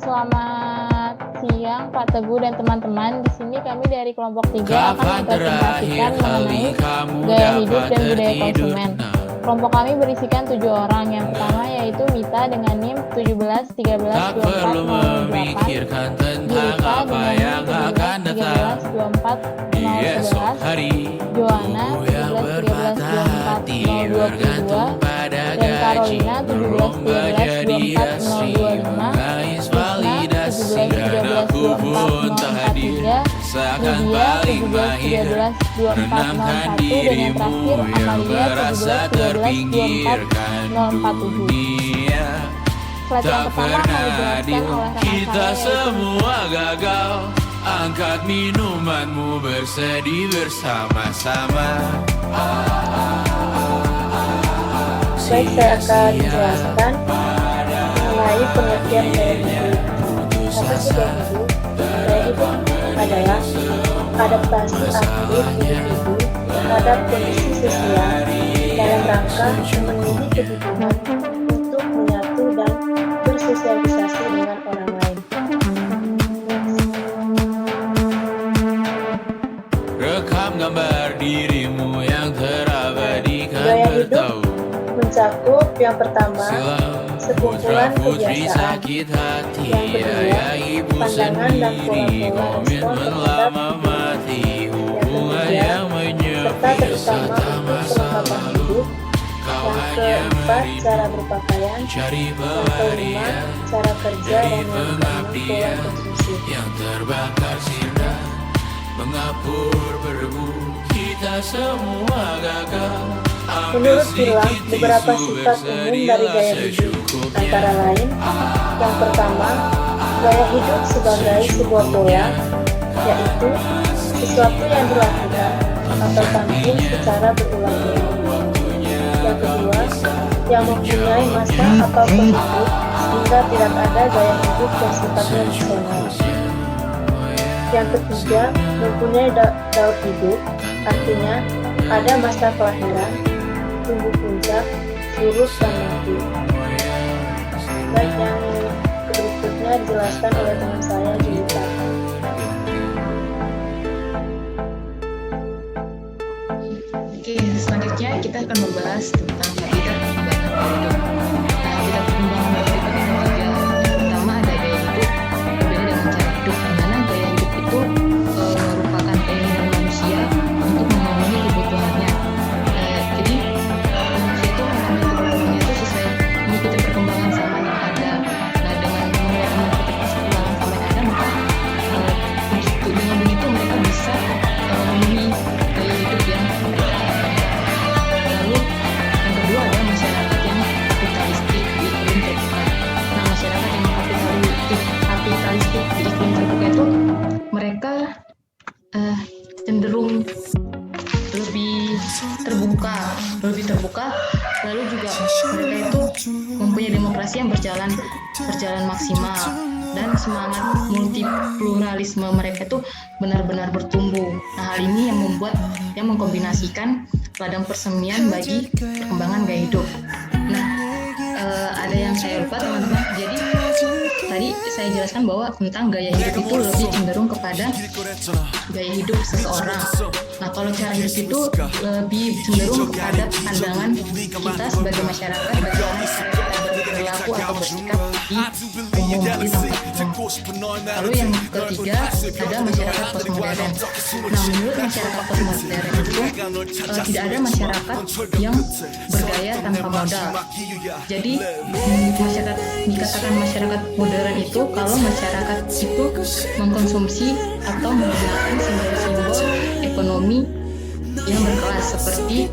Selamat siang Pak Teguh dan teman-teman. Di sini kami dari kelompok 3 akan mempresentasikan mengenai gaya hidup dan budaya konsumen. Kelompok kami berisikan 7 orang. Yang pertama yaitu Mita dengan NIM 17 13 24 08, Gita dengan NIM 17 13 24 011, Joanna 17 13 24 022, dan Carolina 17 13 24 025, Krisna 17 13 24 043, Lydia 17 13 24 01, dan yang terakhir Amalia 17 13 24 047. Slide yang pertama akan dijelaskan oleh rekan kita saya semua gagal. Angkat minumanmu, bersedih bersama-sama. Baik, saya akan menjelaskan mengenai pengertian gaya hidup. Apa sih gaya hidup? Gaya hidup adalah adaptasi aktif individu terhadap kondisi sosial dalam rangka memenuhi kebutuhan untuk menyatu dan bersosialisasi dengan orang lain. Rekam gambar dirimu yang terabadikan Gaya hidup bertahu. mencakup yang pertama, sekumpulan Putri kebiasaan, sakit hati, yang kedua, ayah ibu pandangan dan sendiri, pola-pola komitmen respon lama mati, hubungan yang serta menyepi terutama serta untuk masalah. kelengkapan hidup. Kau Yang hanya keempat, menipu, cara berpakaian. cari Yang kelima, pelarian cara kerja dari dan yang keenam, pola pengabdian konsumsi. yang terbakar sirna, mengapur berdebu. Kita semua gagal. Menurut Gilang, beberapa sifat umum dari gaya hidup antara lain, yang pertama, gaya hidup sebagai sebuah pola, yaitu sesuatu yang dilakukan atau tampil secara berulang-ulang. Yang kedua, yang mempunyai masa atau pengikut sehingga tidak ada gaya hidup yang sifatnya nasional. Yang ketiga, mempunyai daur hidup, artinya ada masa kelahiran, tumbuh puncak, surut, dan mati. Baik, yang berikutnya dijelaskan oleh teman saya, Julita. Oke, selanjutnya kita akan membahas tentang habitat perkembangan gaya hidup. Nah, habitat perkembangan gaya hidup ada tiga. Yang pertama ada gaya hidup berbeda dengan cara hidup, di mana gaya hidup itu merupakan keinginan manusia untuk memenuhi kebutuhannya. Jadi manusia itu memenuhi kebutuhannya itu sesuai mengikuti perkembangan zaman yang ada. Nah, dengan mengikuti perkembangan zaman yang ada, maka dengan begitu mereka bisa memenuhi gaya hidup yang mereka. Lalu yang kedua ada masyarakat yang kapitalistik di iklim terbuka. Nah, masyarakat yang kapitalistik di iklim terbuka itu mereka cenderung lebih terbuka, lalu juga mereka itu mempunyai demokrasi yang berjalan maksimal, dan semangat multipluralisme mereka itu benar-benar bertumbuh. Nah, hal ini yang mengkombinasikan ladang persemian bagi perkembangan gaya hidup. Nah, ada yang saya lupa teman-teman. Jadi tadi saya jelaskan bahwa tentang gaya hidup itu lebih cenderung kepada gaya hidup seseorang. Nah, kalau cara hidup itu lebih cenderung kepada pandangan kita sebagai masyarakat, bagaimana cara kita berperilaku atau bersikap di umum, di tempat umum. Lalu yang ketiga ada masyarakat postmodern. Nah, menurut masyarakat postmodern itu tidak ada masyarakat yang bergaya tanpa modal. Jadi dikatakan masyarakat modern itu kalau masyarakat itu mengkonsumsi atau menggunakan simbol-simbol ekonomi yang berkelas seperti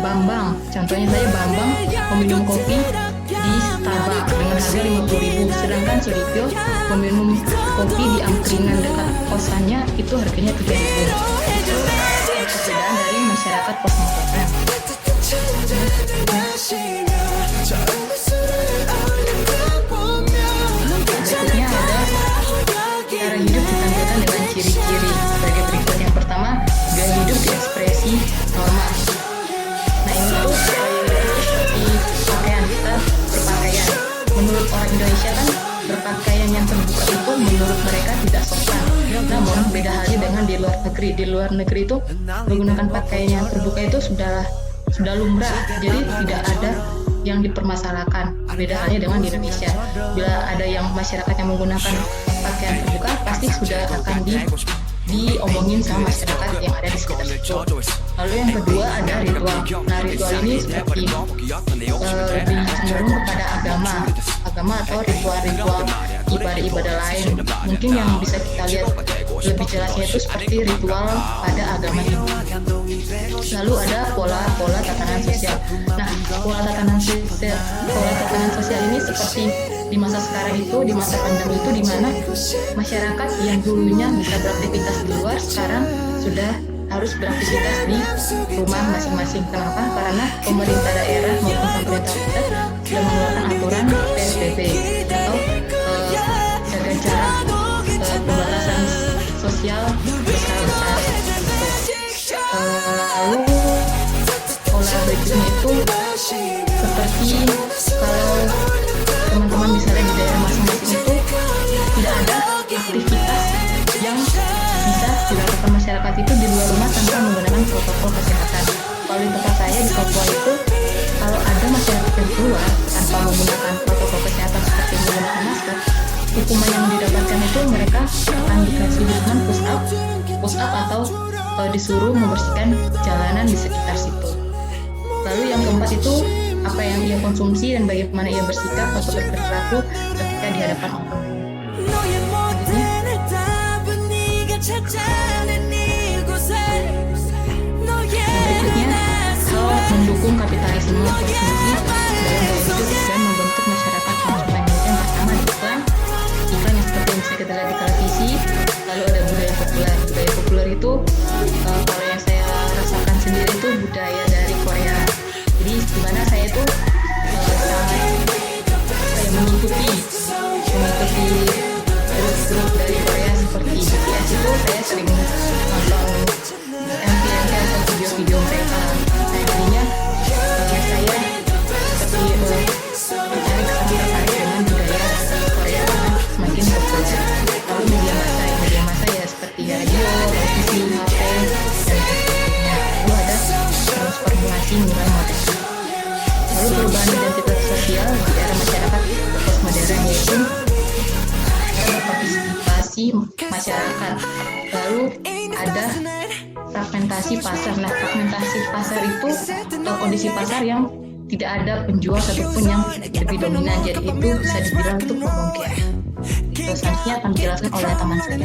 Bambang. Contohnya saya Bambang meminum kopi di Starbucks dengan harga 50.000, sedangkan Sulityo meminum kopi di angkringan dekat kosannya itu harganya 3.000. Itu perbedaan dari masyarakat postmodern. Berikutnya ada cara hidup ditampilkan dengan ciri-ciri sebagai berikut. Yang pertama, gaya hidup diekspresi normal. Nah, ini tuh gaya hidup seperti pakaian kita berpakaian. Menurut orang Indonesia kan berpakaian yang terbuka itu menurut mereka tidak sopan. Namun beda halnya dengan di luar negeri. Di luar negeri itu menggunakan pakaian yang terbuka itu sudah lumrah, jadi tidak ada yang dipermasalahkan. Beda halnya dengan di Indonesia. Bila ada yang masyarakat yang menggunakan pakaian terbuka, pasti sudah akan diomongin sama masyarakat yang ada di sekitar situ. Lalu yang kedua ada ritual. Nah, ritual ini seperti lebih cenderung kepada agama atau ritual-ritual ibadah-ibadah lain. Mungkin yang bisa kita lihat lebih jelasnya itu seperti ritual pada agama Hindu. Lalu ada pola tatanan sosial. Nah, pola tatanan sosial ini seperti di masa sekarang itu, di masa pandemi itu, di mana masyarakat yang dulunya bisa beraktivitas di luar sekarang sudah harus beraktivitas di rumah masing-masing. Kenapa? Karena pemerintah daerah maupun pemerintah pusat sudah mengeluarkan aturan PSBB atau jaga jarak, pembatasan sosial berskala besar. Lalu pola berikutnya itu seperti kalau teman-teman bisa lihat di daerah masing-masing itu tidak ada aktivitas yang bisa dilakukan masyarakat itu di luar rumah tanpa menggunakan protokol kesehatan. Kalau di tempat saya di Papua itu, kalau ada masyarakat yang keluar tanpa menggunakan protokol kesehatan seperti menggunakan masker, hukuman yang didapatkan itu mereka akan dikasih hukuman push up atau disuruh membersihkan jalanan di sekitar situ. Lalu yang keempat itu apa yang ia konsumsi dan bagaimana ia bersikap atau berperilaku ketika di hadapan orang. Berikutnya, hal mendukung kapitalisme konsumsi dalam gaya hidup dan membentuk masyarakat konsumen. Yang pertama iklan yang seperti yang bisa kita lihat di televisi. Lalu ada budaya populer itu kalau yang saya rasakan sendiri itu budaya dari Korea. Jadi di mana saya itu sangat mengikuti grup dari Korea seperti BTS itu saya sering nonton MV atau video-video mereka. Nah, jadinya saya seperti tertarik dengan budaya Korea karena semakin populer. Lalu media massa ya seperti radio, televisi, HP, dan sebagainya. Lalu ada transformasi nilai modern. Lalu perubahan identitas sosial di era masyarakat postmodern yaitu partisipasi masyarakat. Lalu ada fragmentasi pasar. Nah, fragmentasi pasar itu atau kondisi pasar yang tidak ada penjual satupun yang lebih dominan. Jadi itu bisa dibilang itu pembongkar. Itu selanjutnya akan dijelaskan oleh teman saya.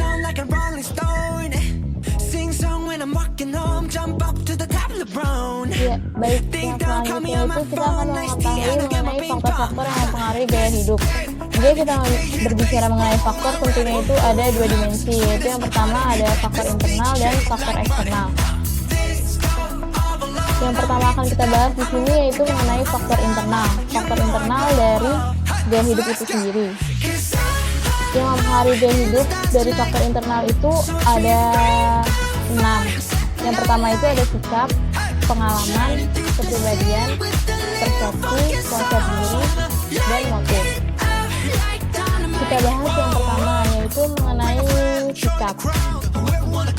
Ya, baik. Yang selanjutnya itu kita akan mengetahui mengenai faktor-faktor yang mempengaruhi gaya hidup. Jadi kita berbicara mengenai faktor, tentunya itu ada dua dimensi, yaitu yang pertama ada faktor internal dan faktor eksternal. Yang pertama akan kita bahas di sini yaitu mengenai faktor internal. Faktor internal dari gaya hidup itu sendiri. Yang mempengaruhi gaya hidup dari faktor internal itu ada 6. Yang pertama itu ada sikap, pengalaman, kepribadian, persepsi, konsep diri, dan motif. Kita bahas yang pertama yaitu mengenai sikap.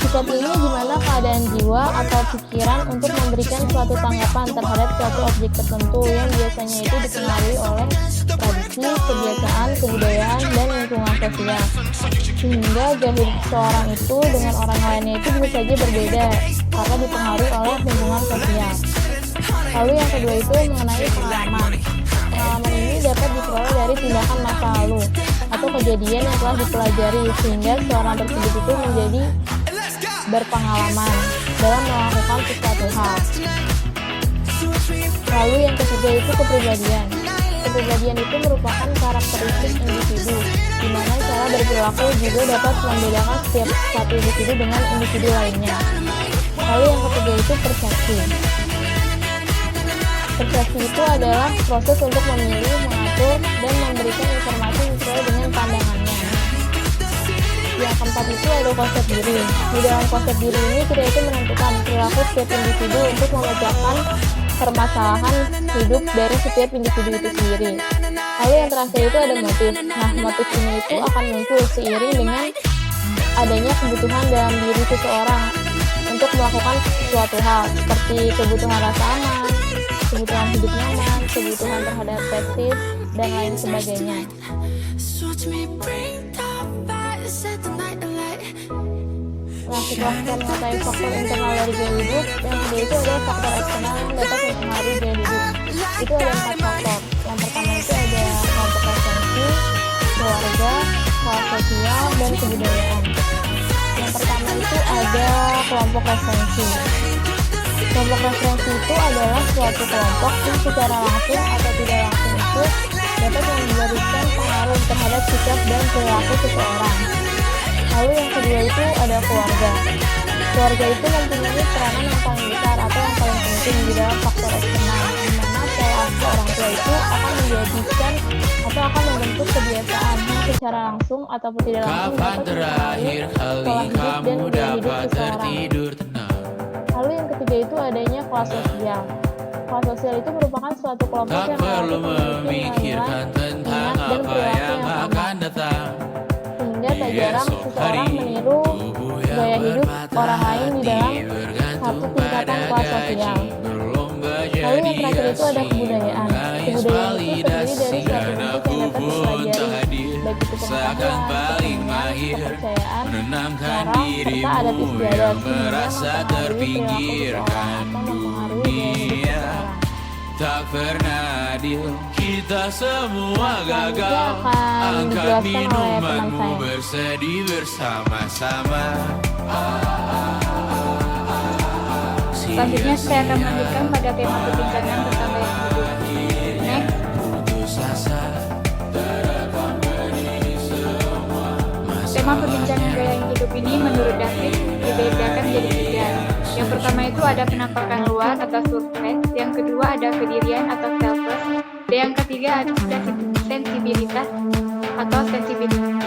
Sikap ini gimana keadaan jiwa atau pikiran untuk memberikan suatu tanggapan terhadap suatu objek tertentu yang biasanya itu dipengaruhi oleh tradisi, kebiasaan, kebudayaan, dan lingkungan sosial. Sehingga gaya hidup seseorang itu dengan orang lainnya itu bisa saja berbeda karena dipengaruhi oleh lingkungan sosial. Lalu yang kedua itu mengenai pengalaman. Pengalaman ini dapat diperoleh dari tindakan masa lalu atau kejadian yang telah dipelajari sehingga seorang tersebut itu menjadi berpengalaman dalam melakukan sesuatu hal. Lalu yang ketiga itu kepribadian. Kepribadian itu merupakan karakteristik individu, di mana cara berperilaku juga dapat membedakan setiap satu individu dengan individu lainnya. Lalu yang ketiga itu persepsi. Persepsi itu adalah proses untuk memilih, mengatur, dan memberikan informasi sesuai dengan pandangannya. Yang keempat itu ada konsep diri. Di dalam konsep diri ini kita itu menentukan perilaku setiap individu untuk memecahkan permasalahan hidup dari setiap individu itu sendiri. Lalu yang terakhir itu ada motif. Nah, motif ini itu akan muncul seiring dengan adanya kebutuhan dalam diri seseorang untuk melakukan suatu hal, seperti kebutuhan rasa aman, kebutuhan hidup nyaman, kebutuhan terhadap prestis, dan lain sebagainya. Nah, setelah kita mengetahui faktor internal dari gaya hidup, yang kedua itu ada faktor eksternal yang dapat mempengaruhi gaya hidup. Itu ada 4 faktor. Yang pertama itu ada kelompok referensi, keluarga, kelas sosial, dan kebudayaan. Yang pertama itu ada kelompok referensi. Kelompok referensi itu adalah suatu kelompok yang secara langsung atau tidak langsung itu dapat memberikan pengaruh terhadap sikap dan perilaku seseorang. Lalu yang kedua itu ada keluarga. Keluarga itu mempunyai peranan yang paling besar atau yang paling penting di dalam faktor eksternal, di mana pola asuh orang tua itu akan menjadikan atau akan membentuk kebiasaan yang secara langsung ataupun tidak langsung Kapan dapat terakhir mempengaruhi kali pola hidup dan kamu gaya hidup dapat seseorang. tertidur tenang? Lalu yang ketiga itu adanya kelas sosial. Kelas sosial itu merupakan suatu kelompok Tak yang perlu relatif memiliki memikirkan nilai, tentang minat, dan apa perilaku yang yang sama. akan datang. Sehingga tak Di jarang esok seseorang hari, meniru tubuh yang gaya hidup berpatah orang lain di dalam hati bergantung satu tingkatan pada kelas gaji, sosial. berlomba Lalu yang jadi terakhir itu ada asing, kebudayaan. mengais Kebudayaan itu terdiri dari validasi, suatu dan bentuk aku yang dapat pun dipelajari, tak hadir, baik itu seakan pengetahuan, paling kesenian, mahir kepercayaan, menenangkan cara, serta adat dirimu istiadat, yang sehingga merasa mempengaruhi perilaku terpinggirkan seseorang atau mempengaruhi gaya hidup dunia. seseorang. Tak pernah adil, kita semua Selanjutnya gagal. akan Angkat dijelaskan oleh teman minumanmu, saya. bersedih bersama-sama. Selanjutnya saya akan melanjutkan pada tema perbincangan tentang gaya hidup. Next. Putus asa, Tema perbincangan gaya hidup ini menurut David dibedakan jadi 3. Yang pertama itu ada penampakan luar atau surface, yang kedua ada kedirian atau selfless, dan yang ketiga ada sensibilitas atau sensibilitas.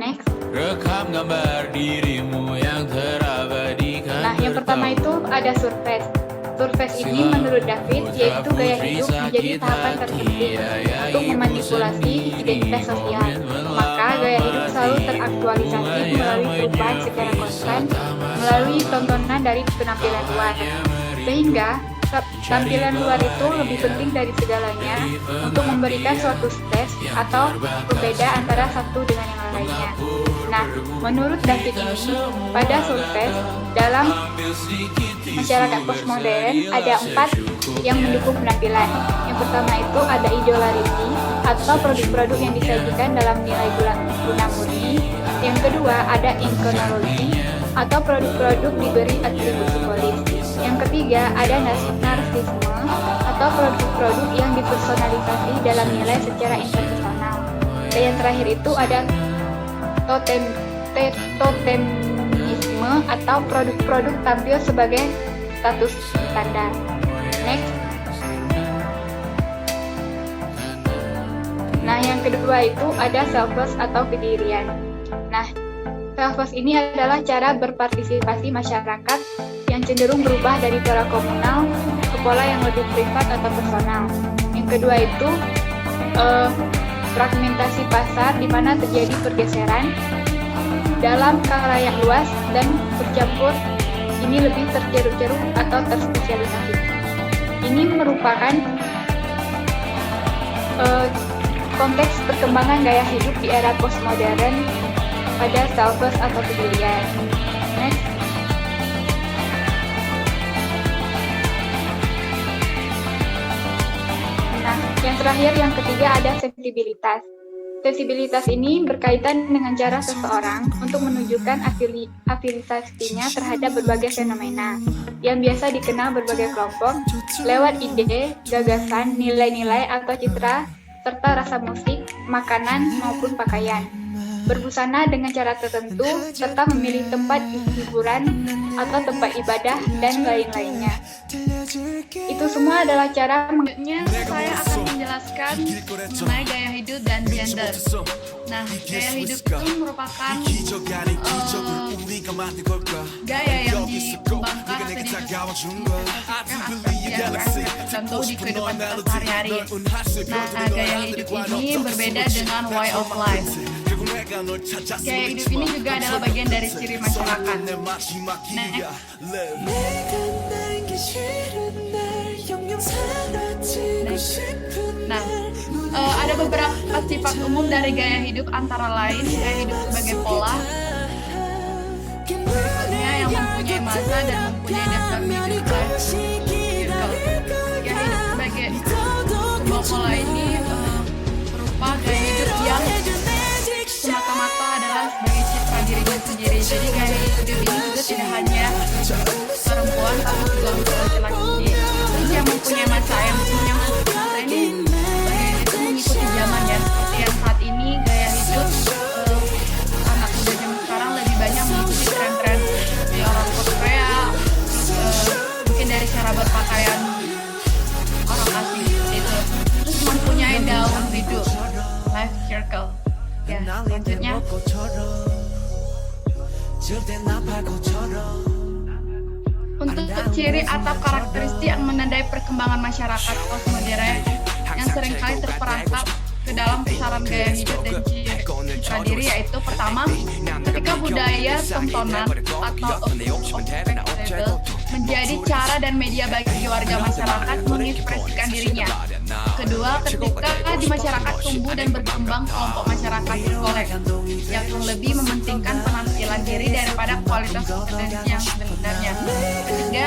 Next. rekam gambar dirimu yang terabadikan. Nah, yang pertama itu ada surface. Surface ini menurut David yaitu gaya hidup menjadi tahapan terpenting untuk memanipulasi identitas sosial. Maka gaya hidup selalu teraktualisasi melalui perubahan secara konstan melalui tontonan dari penampilan luar. Sehingga tampilan luar itu lebih penting dari segalanya untuk memberikan suatu stage atau berbeda antara satu dengan yang lainnya. Nah, menurut David ini, pada surface dalam masyarakat postmodern ada 4 yang mendukung penampilan. Yang pertama itu ada idolarity atau produk-produk yang disajikan dalam nilai guna murni. Yang kedua ada iconology atau produk-produk diberi atribut simbolis. Yang ketiga ada narsisme atau produk-produk yang dipersonalisasi dalam nilai secara interpersonal. Dan yang terakhir itu ada totemisme atau produk-produk tampil sebagai status standar. Next. Nah, yang kedua itu ada selfless atau kedirian. Nah, selfless ini adalah cara berpartisipasi masyarakat yang cenderung berubah dari pola komunal ke pola yang lebih privat atau personal. Yang kedua itu fragmentasi pasar di mana terjadi pergeseran dalam khalayak luas dan bercampur ini lebih terceruk-ceruk atau terspesialisasi. Ini merupakan konteks perkembangan gaya hidup di era postmodern pada selfless atau kedirian. Next. Nah, yang terakhir, yang ketiga ada sensibilitas. Sensibilitas ini berkaitan dengan cara seseorang untuk menunjukkan afiliasinya terhadap berbagai fenomena yang biasa dikenal berbagai kelompok lewat ide, gagasan, nilai-nilai atau citra, serta rasa musik, makanan, maupun pakaian. Berbusana dengan cara tertentu, serta memilih tempat hiburan atau tempat ibadah dan lain-lainnya. Itu semua adalah cara menurutnya saya akan menjelaskan mengenai gaya hidup dan gender. Nah, gaya hidup itu merupakan gaya yang dikembangkan atau diinvestasikan aspek yang tertentu di kehidupan kita sehari-hari. Nah, gaya hidup ini berbeda dengan way of life. Gaya hidup ini juga adalah bagian dari ciri masyarakat. Nah, ada beberapa sifat umum dari gaya hidup, antara lain gaya hidup sebagai pola, berikutnya yang mempunyai masa dan mempunyai dasar hidup life circle. Gaya hidup sebagai sebuah pola ini berupa gaya hidup yang semata-mata adalah sebagai citra dirinya sendiri. Jadi gaya hidup ini juga tidak hanya perempuan tapi juga untuk laki-laki. Terus yang mempunyai masa, yang mempunyai masa ini gaya hidup mengikuti zaman ya. Seperti yang saat ini gaya hidup anak muda zaman sekarang lebih banyak mengikuti tren-tren di orang Korea, mungkin dari cara berpakaian orang asing seperti itu. Terus mempunyai daun hidup, life circle. Ya, selanjutnya untuk ciri atau karakteristik yang menandai perkembangan masyarakat postmodern yang seringkali terperangkap ke dalam pusaran gaya hidup dan citra diri, yaitu pertama, ketika budaya tontonan atau observable menjadi cara dan media bagi warga masyarakat mengekspresikan dirinya. Kedua, ketika di masyarakat tumbuh dan berkembang kelompok masyarakat kolek yang lebih mementingkan penampilan diri daripada kualitas kompetensi yang sebenarnya. Ketiga,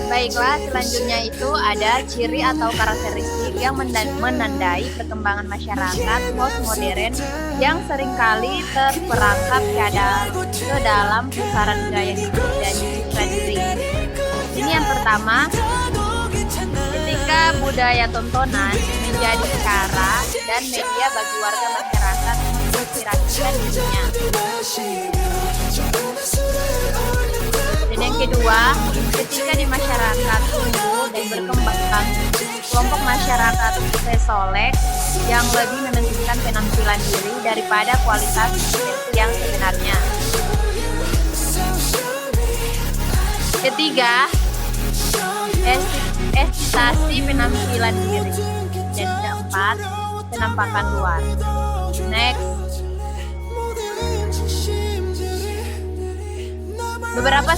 Baiklah, selanjutnya itu ada ciri atau karakteristik yang menandai perkembangan masyarakat postmodern yang seringkali terperangkap ke dalam pusaran gaya hidup dan citra diri. Ini yang pertama, ketika budaya tontonan menjadi cara dan media bagi warga masyarakat menginspirasikan dirinya. Dan yang kedua, ketika di masyarakat tumbuh dan berkembang kelompok masyarakat pesolek yang lebih mementingkan penampilan diri daripada kualitas kompetensi yang sebenarnya. Ketiga, estetisasi penampilan diri. Dan keempat, penampakan luar. Next, beberapa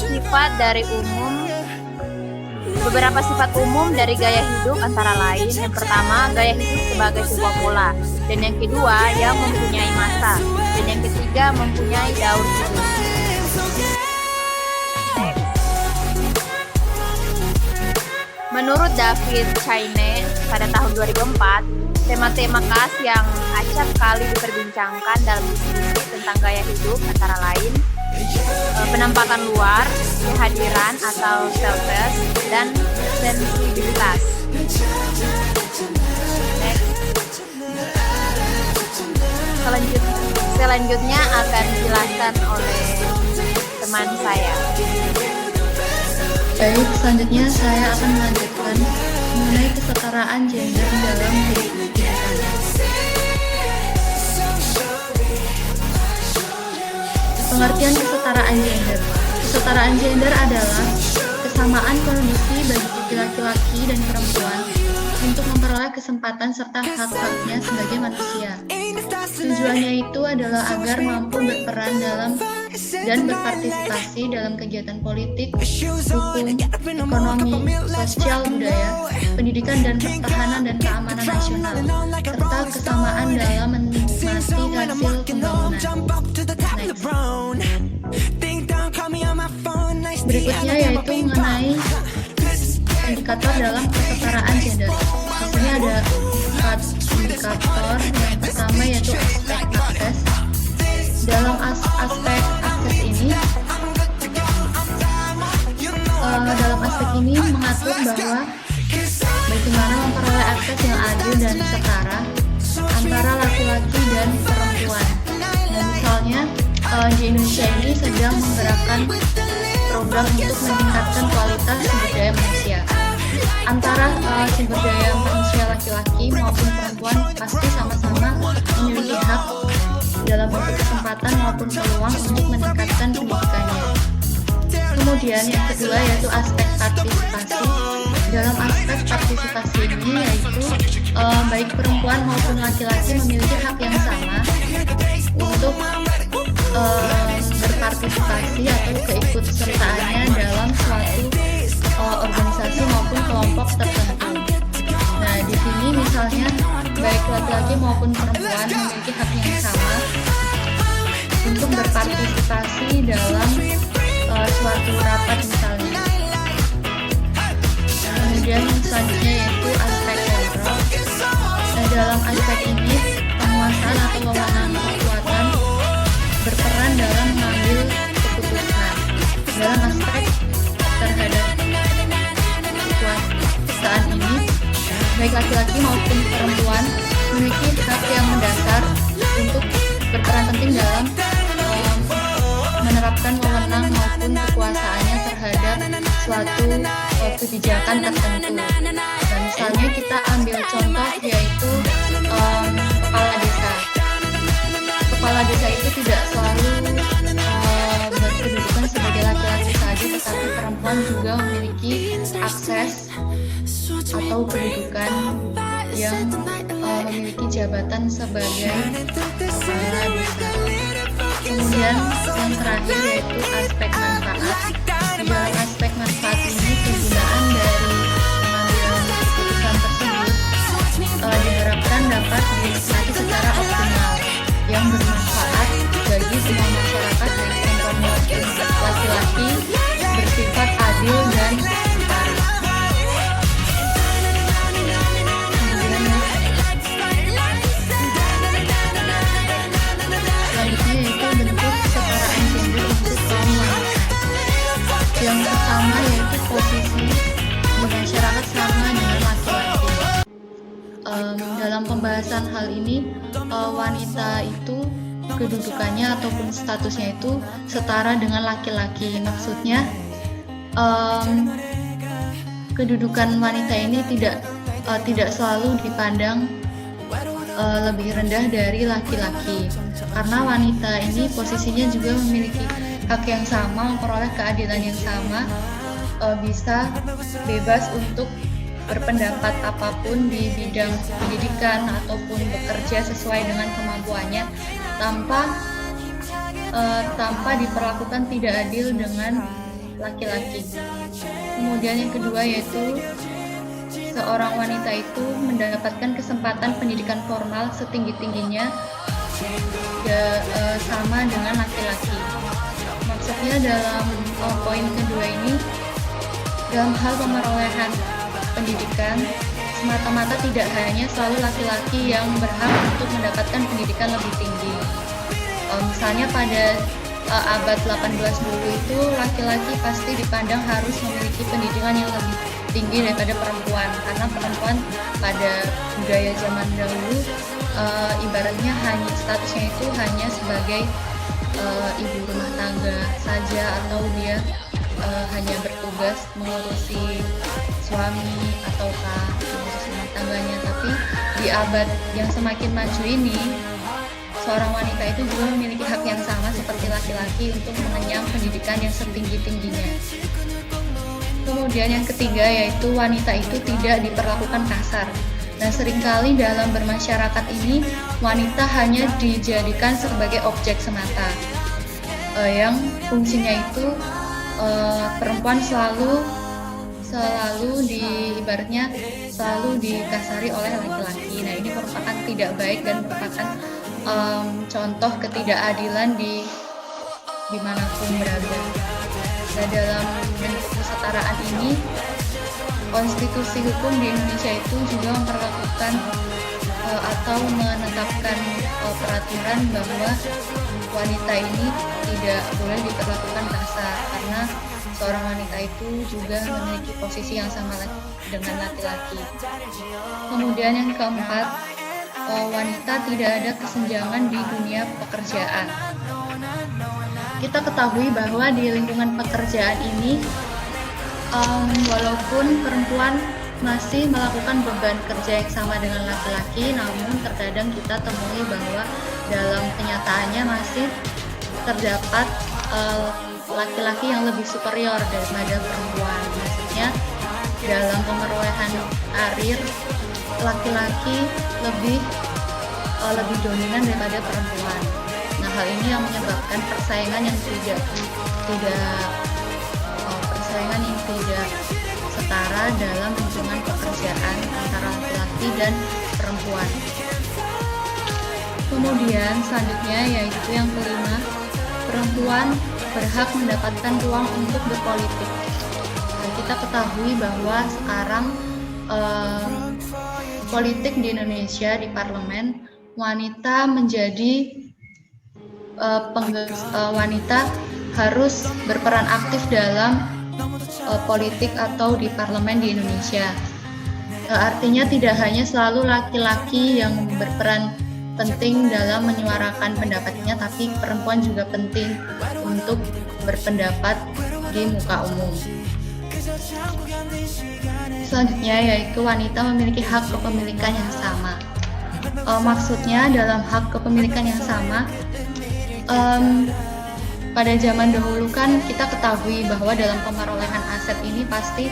sifat umum dari gaya hidup antara lain, yang pertama, gaya hidup sebagai sebuah pola, dan yang kedua, yang mempunyai masa, dan yang ketiga, mempunyai daur hidup. Menurut David Chaine pada tahun 2004, tema-tema khas yang acap kali diperbincangkan dalam diskusi tentang gaya hidup antara lain penampakan luar, kehadiran atau self-dress, dan sensibilitas. Selanjutnya akan dijelaskan oleh teman saya. Baik, selanjutnya saya akan melanjutkan mengenai kesetaraan gender dalam kehidupan. Pengertian kesetaraan gender. Kesetaraan gender adalah kesamaan kondisi bagi laki-laki dan perempuan untuk memperoleh kesempatan serta hak-haknya sebagai manusia. Tujuannya itu adalah agar mampu berperan dalam dan berpartisipasi dalam kegiatan politik, hukum, ekonomi, sosial, budaya, pendidikan dan pertahanan dan keamanan nasional, serta kesamaan dalam menikmati hasil pembangunan. Berikutnya yaitu mengenai indikator dalam kesetaraan gender. Di sini ada 4 indikator. Yang pertama yaitu aspek akses. Dalam aspek akses ini, mengatur bahwa bagaimana memperoleh akses yang adil dan setara antara laki-laki dan perempuan. Nah, misalnya di Indonesia ini sedang menggerakkan program program untuk meningkatkan kualitas sumber daya manusia. Antara sumber daya manusia laki-laki maupun perempuan pasti sama-sama memiliki hak dalam bentuk kesempatan maupun peluang untuk meningkatkan pendidikannya. Kemudian yang kedua yaitu aspek partisipasi. Dalam aspek partisipasi ini yaitu baik perempuan maupun laki-laki memiliki hak yang sama untuk berpartisipasi atau keikutsertaannya dalam suatu organisasi maupun kelompok tertentu. Nah, di sini misalnya baik laki-laki maupun perempuan memiliki hak yang sama untuk berpartisipasi dalam suatu rapat misalnya. Kemudian selanjutnya yaitu aspek kontrol. Nah, dalam aspek ini penguasaan atau wewenang kekuatan berperan dalam mengambil keputusan. Dalam aspek terhadap kekuasaan ini, baik laki-laki maupun perempuan memiliki hak yang mendasar untuk berperan penting dalam menerapkan wewenang maupun kekuasaannya terhadap suatu kebijakan tertentu. Nah, misalnya kita ambil contoh yaitu kepala desa. Kepala desa itu tidak selalu berkedudukan sebagai laki-laki saja, tetapi perempuan juga memiliki akses atau kedudukan yang memiliki jabatan sebagai kepala desa. Kemudian yang terakhir yaitu aspek manfaat. Di dalam aspek manfaat ini kegunaan dari pengambilan keputusan tersebut diharapkan dapat dinikmati secara optimal yang bermanfaat bagi semua masyarakat baik perempuan maupun laki-laki, bersifat adil dan setara. Selanjutnya yaitu bentuk kesetaraan gender untuk kaum wanita. Yang pertama yaitu posisi di masyarakat sama dengan laki-laki. Dalam pembahasan hal ini, wanita itu kedudukannya ataupun statusnya itu setara dengan laki-laki. Maksudnya kedudukan wanita ini tidak selalu dipandang lebih rendah dari laki-laki, karena wanita ini posisinya juga memiliki hak yang sama, memperoleh keadilan yang sama, bisa bebas untuk berpendapat apapun di bidang pendidikan ataupun bekerja sesuai dengan kemampuannya tanpa diperlakukan tidak adil dengan laki-laki. Kemudian yang kedua yaitu seorang wanita itu mendapatkan kesempatan pendidikan formal setinggi-tingginya sama dengan laki-laki. Maksudnya dalam poin kedua ini, dalam hal pemerolehan pendidikan, semata-mata tidak hanya selalu laki-laki yang berhak untuk mendapatkan pendidikan lebih tinggi. Misalnya pada abad 18 dulu itu laki-laki pasti dipandang harus memiliki pendidikan yang lebih tinggi daripada perempuan, karena perempuan pada budaya zaman dahulu ibaratnya hanya statusnya itu hanya sebagai ibu rumah tangga saja, atau dia hanya bertugas mengurusi suami ataukah mengurusi rumah tangganya. Tapi di abad yang semakin maju ini, seorang wanita itu juga memiliki hak yang sama seperti laki-laki untuk mengenyam pendidikan yang setinggi-tingginya. Kemudian yang ketiga yaitu wanita itu tidak diperlakukan kasar. Nah, seringkali dalam bermasyarakat ini wanita hanya dijadikan sebagai objek semata, yang fungsinya itu perempuan selalu ibaratnya selalu dikasari oleh laki-laki. Nah, ini merupakan tidak baik dan merupakan contoh ketidakadilan dimanapun berada. Nah, dalam bentuk kesetaraan ini, konstitusi hukum di Indonesia itu juga memperlakukan atau menetapkan peraturan bahwa wanita ini tidak boleh diperlakukan kasar, karena seorang wanita itu juga memiliki posisi yang sama dengan laki-laki. Kemudian yang keempat, wanita tidak ada kesenjangan di dunia pekerjaan. kita ketahui bahwa di lingkungan pekerjaan ini, walaupun perempuan masih melakukan beban kerja yang sama dengan laki-laki, namun terkadang kita temui bahwa dalam kenyataannya masih terdapat laki-laki yang lebih superior daripada perempuan. Maksudnya dalam pemerolehan karir, laki-laki lebih dominan daripada perempuan. Nah, hal ini yang menyebabkan persaingan yang tidak setara dalam lingkungan pekerjaan antara laki-laki dan perempuan. Kemudian selanjutnya yaitu yang kelima, perempuan berhak mendapatkan ruang untuk berpolitik. Nah, kita ketahui bahwa sekarang politik di Indonesia, di parlemen, wanita menjadi wanita harus berperan aktif dalam politik atau di parlemen di Indonesia. Artinya tidak hanya selalu laki-laki yang berperan penting dalam menyuarakan pendapatnya, tapi perempuan juga penting untuk berpendapat di muka umum. Selanjutnya yaitu wanita memiliki hak kepemilikan yang sama. Maksudnya dalam hak kepemilikan yang sama, pada zaman dahulu kan kita ketahui bahwa dalam pemerolehan aset ini pasti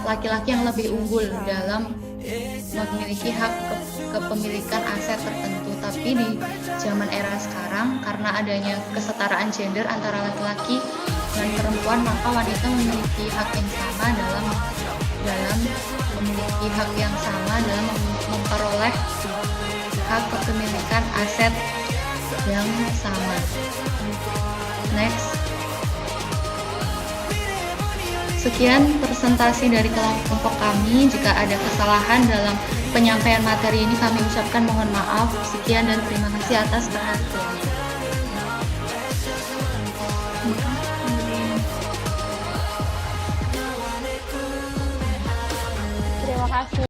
laki-laki yang lebih unggul dalam memiliki hak kepemilikan aset tertentu. Tapi di zaman era sekarang, karena adanya kesetaraan gender antara laki-laki dan perempuan, maka wanita memiliki hak yang sama dalam memiliki hak yang sama dalam memperoleh hak kepemilikan aset yang sama. Next. Sekian presentasi dari kelompok kami. Jika ada kesalahan dalam penyampaian materi ini, kami ucapkan mohon maaf. Sekian dan terima kasih atas perhatiannya. Terima kasih.